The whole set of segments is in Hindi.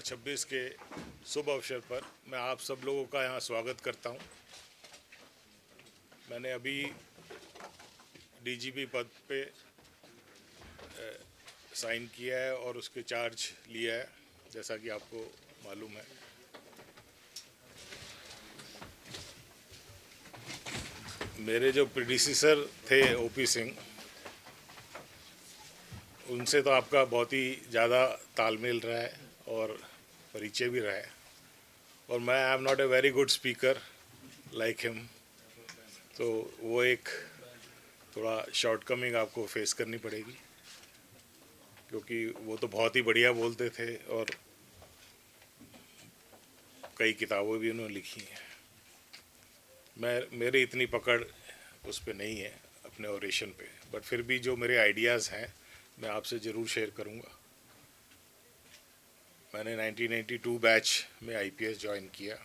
2026 के शुभ अवसर पर मैं आप सब लोगों का यहाँ स्वागत करता हूँ। मैंने अभी डीजीपी पद पे साइन किया है और उसके चार्ज लिया है, जैसा कि आपको मालूम है। मेरे जो प्रीडिसेसर थे ओपी सिंह, उनसे तो आपका बहुत ही ज़्यादा तालमेल रहा है और परिचय भी रहा है। और मैं I am not a very good speaker like him, तो वो एक थोड़ा शॉर्टकमिंग आपको फेस करनी पड़ेगी, क्योंकि वो तो बहुत ही बढ़िया बोलते थे और कई किताबें भी उन्होंने लिखी हैं। मेरी इतनी पकड़ उस पर नहीं है अपने ओरेशन पे, बट फिर भी जो मेरे आइडियाज़ हैं मैं आपसे ज़रूर शेयर करूँगा। मैंने 1992 बैच में आईपीएस ज्वाइन किया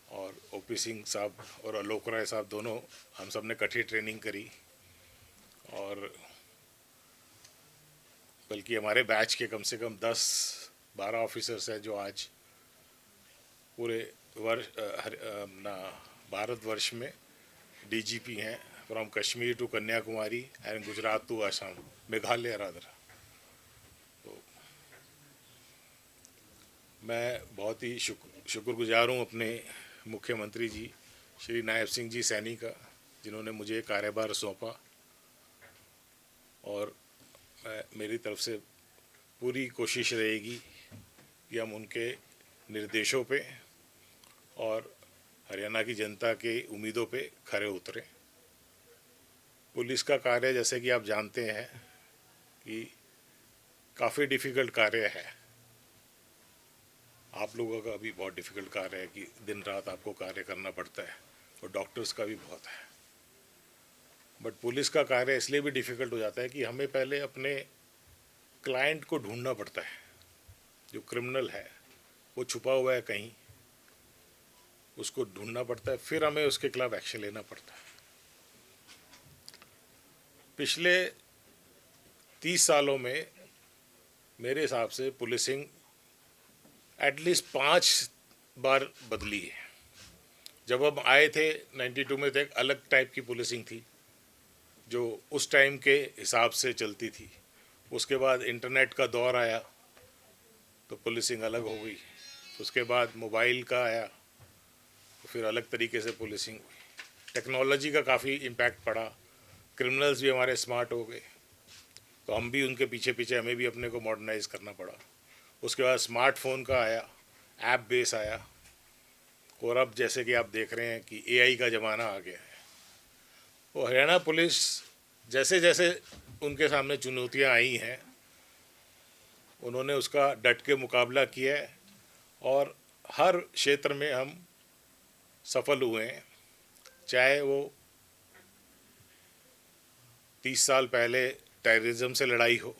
और ओपी सिंह साहब और आलोक राय साहब दोनों हम सब ने इकट्ठी ट्रेनिंग करी। और बल्कि हमारे बैच के कम से कम 10-12 ऑफिसर्स हैं जो आज पूरे भारतवर्ष में डीजीपी हैं, from Kashmir to Kanyakumari and Gujarat to Assam, Meghalaya rather. तो मैं बहुत ही शुक्रगुजार हूँ अपने मुख्यमंत्री जी श्री नायब सिंह जी सैनी का, जिन्होंने मुझे कार्यभार सौंपा। और मेरी तरफ से पूरी कोशिश रहेगी कि हम उनके निर्देशों पे और हरियाणा की जनता के उम्मीदों पे खरे उतरें। पुलिस का कार्य, जैसे कि आप जानते हैं, कि काफ़ी डिफ़िकल्ट कार्य है। आप लोगों का भी बहुत डिफ़िकल्ट कार्य है कि दिन रात आपको कार्य करना पड़ता है, और डॉक्टर्स का भी बहुत है। बट पुलिस का कार्य इसलिए भी डिफ़िकल्ट हो जाता है कि हमें पहले अपने क्लाइंट को ढूंढना पड़ता है। जो क्रिमिनल है वो छुपा हुआ है कहीं, उसको ढूंढना पड़ता है, फिर हमें उसके खिलाफ एक्शन लेना पड़ता है। पिछले 30 सालों में मेरे हिसाब से पुलिसिंग एटलीस्ट 5 बार बदली है। जब हम आए थे 92 में, तो एक अलग टाइप की पुलिसिंग थी जो उस टाइम के हिसाब से चलती थी। उसके बाद इंटरनेट का दौर आया तो पुलिसिंग अलग हो गई। उसके बाद मोबाइल का आया तो फिर अलग तरीके से पुलिसिंग हुई। टेक्नोलॉजी का काफ़ी इम्पैक्ट पड़ा, क्रिमिनल्स भी हमारे स्मार्ट हो गए, तो हम भी उनके पीछे पीछे हमें भी अपने को मॉडर्नाइज करना पड़ा। उसके बाद स्मार्टफोन का आया, ऐप बेस आया, और अब जैसे कि आप देख रहे हैं कि एआई का ज़माना आ गया है। तो हरियाणा पुलिस जैसे जैसे उनके सामने चुनौतियां आई हैं, उन्होंने उसका डट के मुकाबला किया है और हर क्षेत्र में हम सफल हुए हैं। चाहे वो 30 साल पहले टेररिज्म से लड़ाई हो,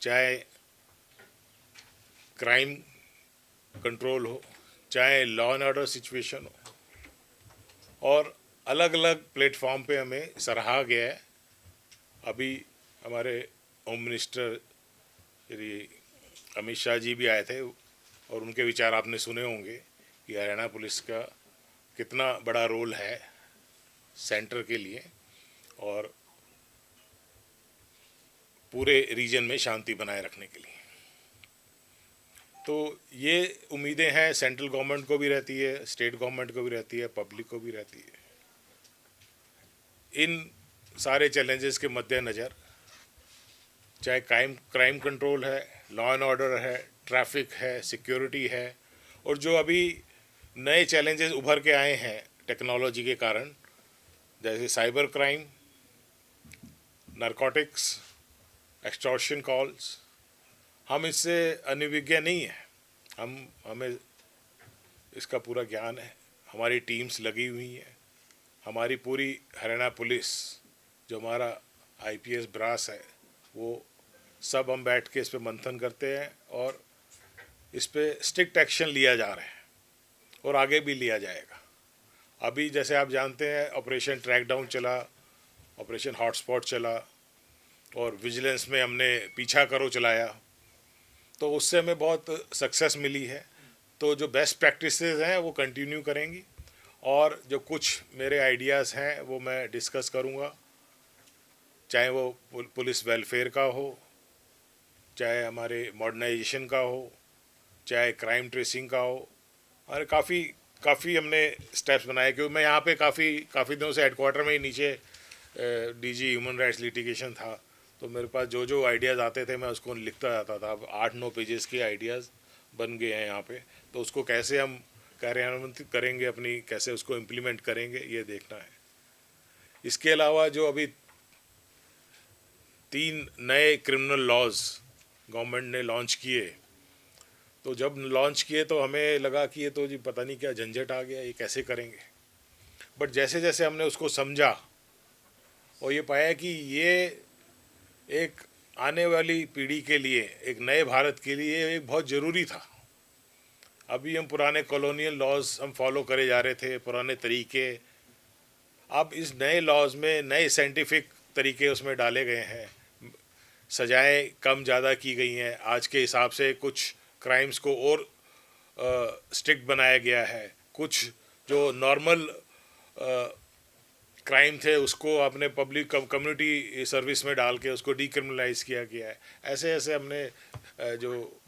चाहे क्राइम कंट्रोल हो, चाहे लॉ एंड ऑर्डर सिचुएशन हो, और अलग अलग प्लेटफॉर्म पे हमें सराहा गया है। अभी हमारे होम मिनिस्टर श्री अमित शाह जी भी आए थे और उनके विचार आपने सुने होंगे कि हरियाणा पुलिस का कितना बड़ा रोल है सेंटर के लिए और पूरे रीजन में शांति बनाए रखने के लिए। तो ये उम्मीदें हैं सेंट्रल गवर्नमेंट को भी रहती है, स्टेट गवर्नमेंट को भी रहती है, पब्लिक को भी रहती है। इन सारे चैलेंजेस के मद्देनज़र, चाहे क्राइम कंट्रोल है, लॉ एंड ऑर्डर है, ट्रैफिक है, सिक्योरिटी है, और जो अभी नए चैलेंजेस उभर के आए हैं टेक्नोलॉजी के कारण, जैसे cyber crime, narcotics, extortion calls, हम इससे अनभिज्ञ नहीं है। हमें इसका पूरा ज्ञान है। हमारी टीम्स लगी हुई हैं। हमारी पूरी हरियाणा पुलिस, जो हमारा आईपीएस ब्रास है, वो सब हम बैठ के इस पे मंथन करते हैं और इस पे स्ट्रिक्ट एक्शन लिया जा रहा है और आगे भी लिया जाएगा। अभी जैसे आप जानते हैं ऑपरेशन ट्रैकडाउन चला, ऑपरेशन हॉटस्पॉट चला, और विजिलेंस में हमने पीछा करो चलाया। तो उससे हमें बहुत सक्सेस मिली है। तो जो बेस्ट प्रैक्टिसेस हैं वो कंटिन्यू करेंगी, और जो कुछ मेरे आइडियाज़ हैं वो मैं डिस्कस करूँगा, चाहे वो पुलिस वेलफेयर का हो, चाहे हमारे मॉडर्नाइजेशन का हो, चाहे क्राइम ट्रेसिंग का हो। और काफ़ी हमने स्टेप्स बनाए, क्योंकि मैं यहाँ पे काफ़ी दिनों से हेडक्वार्टर में ही नीचे डीजी ह्यूमन राइट्स लिटिगेशन था, तो मेरे पास जो जो आइडियाज़ आते थे मैं उसको लिखता जाता था। अब 8-9 पेजेस के आइडियाज़ बन गए हैं यहाँ पे, तो उसको कैसे हम कार्यान्वित करेंगे, अपनी कैसे उसको इम्प्लीमेंट करेंगे, ये देखना है। इसके अलावा जो अभी 3 नए क्रिमिनल लॉज गवर्नमेंट ने लॉन्च किए, तो जब लॉन्च किए तो हमें लगा कि ये तो जी पता नहीं क्या झंझट आ गया, ये कैसे करेंगे। बट जैसे जैसे हमने उसको समझा और ये पाया कि ये एक आने वाली पीढ़ी के लिए, एक नए भारत के लिए एक बहुत ज़रूरी था। अभी हम पुराने कॉलोनियल लॉज हम फॉलो करे जा रहे थे, पुराने तरीके। अब इस नए लॉज में नए साइंटिफिक तरीके उसमें डाले गए हैं, सजाएं कम ज़्यादा की गई हैं, आज के हिसाब से कुछ क्राइम्स को और स्ट्रिक्ट बनाया गया है, कुछ जो नॉर्मल क्राइम थे उसको आपने पब्लिक कम्युनिटी सर्विस में डाल के उसको डीक्रिमिनलाइज किया गया है। ऐसे ऐसे हमने जो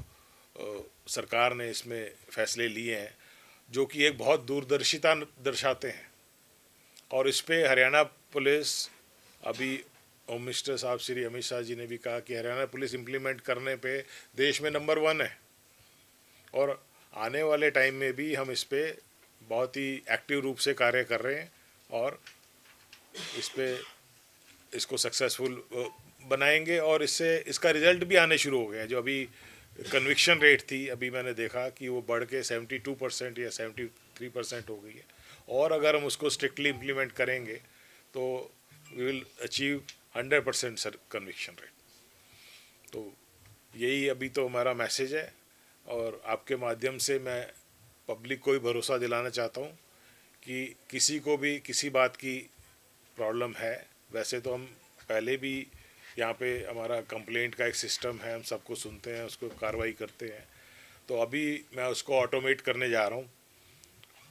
सरकार ने इसमें फैसले लिए हैं, जो कि एक बहुत दूरदर्शिता दर्शाते हैं। और इस पर हरियाणा पुलिस, अभी होम मिनिस्टर साहब श्री अमित शाह जी ने भी कहा कि हरियाणा पुलिस इम्प्लीमेंट करने पे देश में नंबर 1 है, और आने वाले टाइम में भी हम इस पे बहुत ही एक्टिव रूप से कार्य कर रहे हैं, और इसको सक्सेसफुल बनाएंगे। और इससे इसका रिजल्ट भी आने शुरू हो गया है। जो अभी कन्विक्शन रेट थी, अभी मैंने देखा कि वो बढ़ के 72% या 73% हो गई है, और अगर हम उसको स्ट्रिक्टली इम्प्लीमेंट करेंगे तो we will achieve 100% sir conviction rate. तो यही अभी तो हमारा मैसेज है, और आपके माध्यम से मैं पब्लिक को भी भरोसा दिलाना चाहता हूँ कि किसी को भी किसी बात की प्रॉब्लम है, वैसे तो हम पहले भी यहाँ पे हमारा कंप्लेंट का एक सिस्टम है, हम सबको सुनते हैं, उसको कार्रवाई करते हैं। तो अभी मैं उसको ऑटोमेट करने जा रहा हूँ।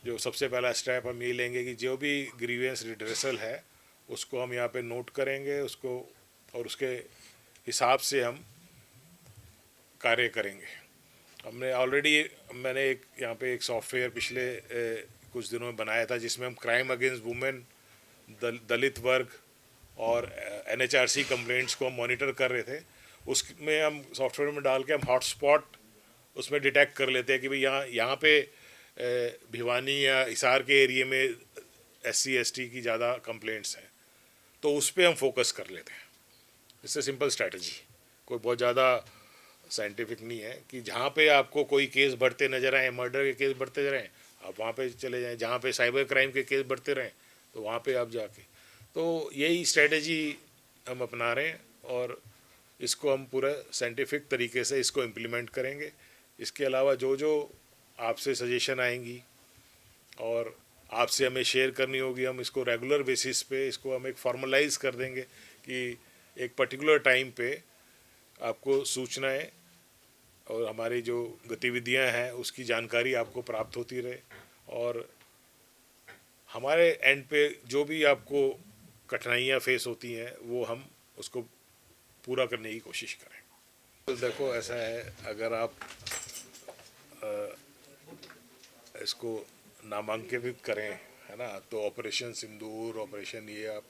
जो सबसे पहला स्टेप हम ये लेंगे कि जो भी ग्रीवेंस रिड्रेसल है उसको हम यहाँ पे नोट करेंगे उसको, और उसके हिसाब से हम कार्य करेंगे। मैंने एक यहाँ पे एक सॉफ्टवेयर पिछले कुछ दिनों में बनाया था, जिसमें हम क्राइम अगेंस्ट वुमेन, दलित वर्ग और NHRC कंप्लेंट्स को हम मॉनिटर कर रहे थे। उसमें हम सॉफ्टवेयर में डाल के हम हॉटस्पॉट उसमें डिटेक्ट कर लेते हैं कि भाई यहाँ पे भिवानी या हिसार के एरिया में SC ST की ज़्यादा कंप्लेंट्स हैं, तो उस पर हम फोकस कर लेते हैं। इससे सिंपल स्ट्रैटेजी, कोई बहुत ज़्यादा साइंटिफिक नहीं है, कि जहाँ पे आपको कोई केस बढ़ते नज़र आए, मर्डर के केस बढ़ते रहें, आप वहाँ पे चले जाएं। जहाँ पे साइबर क्राइम के केस बढ़ते रहें तो वहाँ पे आप जाके, तो यही स्ट्रेटजी हम अपना रहे हैं, और इसको हम पूरा साइंटिफिक तरीके से इसको इम्प्लीमेंट करेंगे। इसके अलावा जो जो आपसे सजेशन आएंगी और आपसे हमें शेयर करनी होगी, हम इसको रेगुलर बेसिस पे इसको हम एक फॉर्मलाइज कर देंगे कि एक पर्टिकुलर टाइम पे आपको सूचनाएं और हमारी जो गतिविधियां हैं उसकी जानकारी आपको प्राप्त होती रहे, और हमारे एंड पे जो भी आपको कठिनाइयाँ फेस होती हैं वो हम उसको पूरा करने की कोशिश करें। तो देखो ऐसा है, अगर आप इसको नामांकित करें, है ना, तो ऑपरेशन सिंदूर, ऑपरेशन ये आप,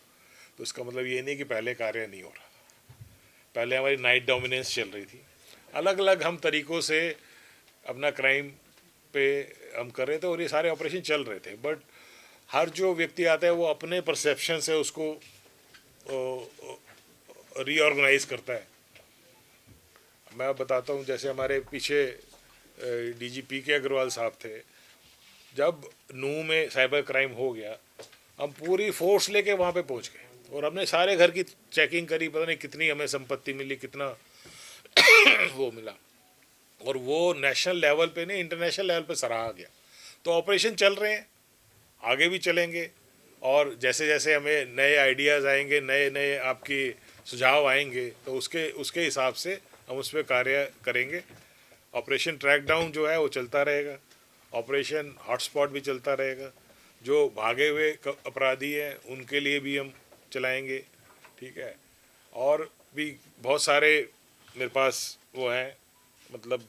तो इसका मतलब ये नहीं कि पहले कार्य नहीं हो रहा। पहले हमारी नाइट डोमिनेंस चल रही थी, अलग अलग हम तरीक़ों से अपना क्राइम पे हम कर रहे थे, और ये सारे ऑपरेशन चल रहे थे। बट हर जो व्यक्ति आता है वो अपने परसेप्शन से उसको रीऑर्गेनाइज करता है। मैं बताता हूँ, जैसे हमारे पीछे DGP के अग्रवाल साहब थे, जब नूह में साइबर क्राइम हो गया, हम पूरी फोर्स लेके वहाँ पे पहुँच गए और हमने सारे घर की चेकिंग करी, पता नहीं कितनी हमें संपत्ति मिली, कितना वो मिला, और वो नेशनल लेवल पे नहीं, इंटरनेशनल लेवल पे सराहा गया। तो ऑपरेशन चल रहे हैं, आगे भी चलेंगे, और जैसे जैसे हमें नए आइडियाज़ आएंगे, नए नए आपके सुझाव आएंगे, तो उसके हिसाब से हम उस पर कार्य करेंगे। ऑपरेशन ट्रैक डाउन जो है वो चलता रहेगा, ऑपरेशन हॉटस्पॉट भी चलता रहेगा। जो भागे हुए अपराधी हैं उनके लिए भी हम चलाएंगे, ठीक है। और भी बहुत सारे मेरे पास वो हैं, मतलब